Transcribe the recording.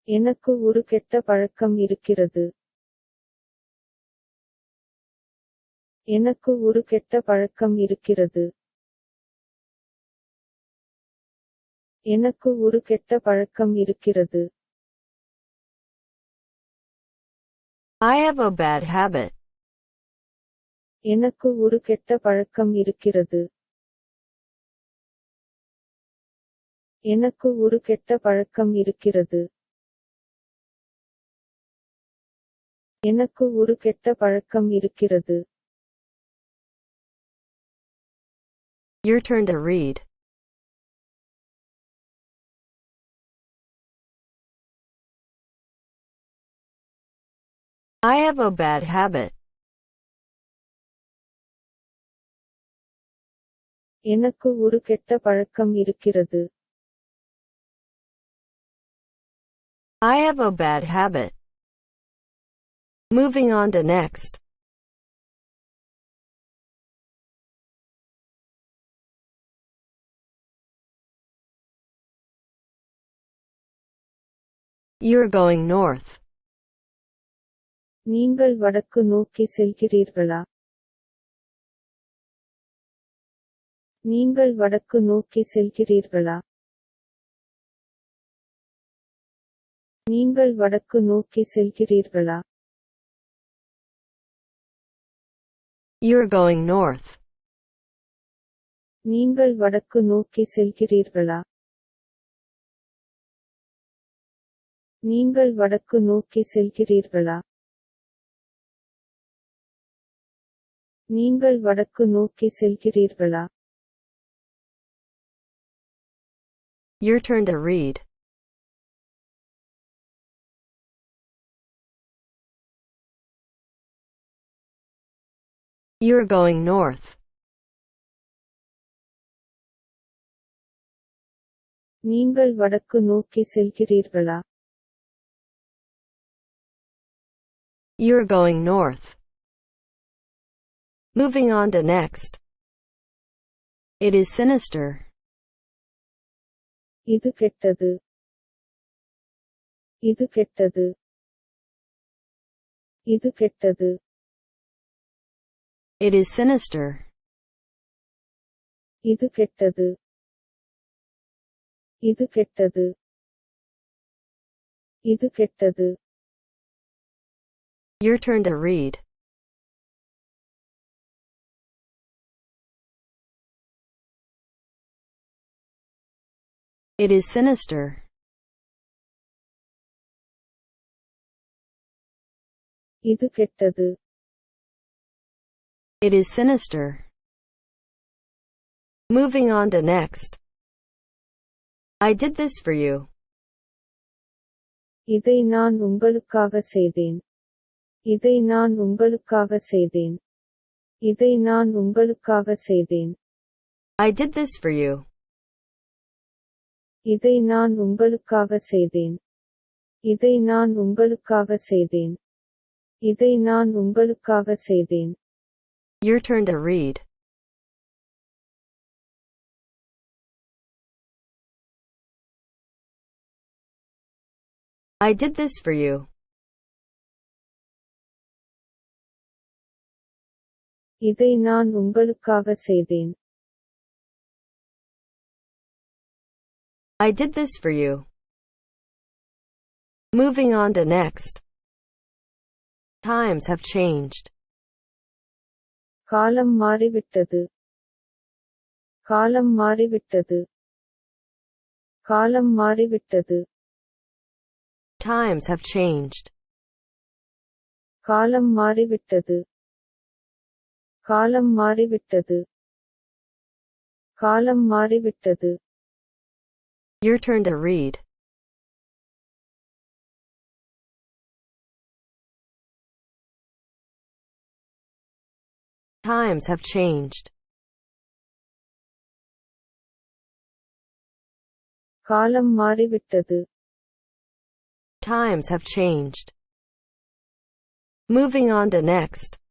எனக்கு ஒரு கெட்ட பழக்கம் இருக்கிறது. எனக்கு ஒரு கெட்ட பழக்கம் இருக்கிறது. எனக்கு ஒரு கெட்ட பழக்கம் இருக்கிறது. I have a bad habit. எனக்கு ஒரு கெட்ட பழக்கம் இருக்கிறது. எனக்கு ஒரு கெட்ட பழக்கம் இருக்கிறது. எனக்கு ஒரு கெட்ட பழக்கம் இருக்கிறது. Your turn to read. I have a bad habit. எனக்கு ஒரு கெட்ட பழக்கம் இருக்கிறது. I have a bad habit. Moving on to next. You're going north. நீங்கள் வடக்கு நோக்கி செல்கிறீர்களா? நீங்கள் வடக்கு நோக்கி செல்கிறீர்களா? நீங்கள் வடக்கு நோக்கி செல்கிறீர்களா? You're going north. நீங்கள் வடக்கு நோக்கி செல்கிறீர்களா? நீங்கள் வடக்கு நோக்கி செல்கிறீர்களா? நீங்கள் வடக்கு நோக்கி செல்கிறீர்களா? Your turn to read. You're going north. நீங்கள் வடக்கு நோக்கி செல்கிறீர்களா? You're going north. Moving on to next. It is sinister. இது கெட்டது. இது கெட்டது. இது கெட்டது. It is sinister. இது கெட்டது. இது கெட்டது. இது கெட்டது. Your turn to read. It is sinister. இது கெட்டது. It is sinister. Moving on to next. I did this for you. இதை நான் உங்களுக்காக செய்தேன். இதை நான் உங்களுக்காக செய்தேன். இதை நான் உங்களுக்காக செய்தேன். I did this for you. இதை நான் உங்களுக்காக செய்தேன். இதை நான் உங்களுக்காக செய்தேன். இதை நான் உங்களுக்காக செய்தேன். Your turn to read. I did this for you. இதை நான் உங்களுக்காக செய்தேன். I did this for you. Moving on to next. Times have changed. காலம் மாறிவிட்டது. காலம் மாறிவிட்டது. காலம் மாறிவிட்டது. Times have changed. காலம் மாறிவிட்டது. காலம் மாறிவிட்டது. காலம் மாறிவிட்டது. Your turn to read. Times have changed. காலம் மாறிவிட்டது. Times have changed. Moving on to next.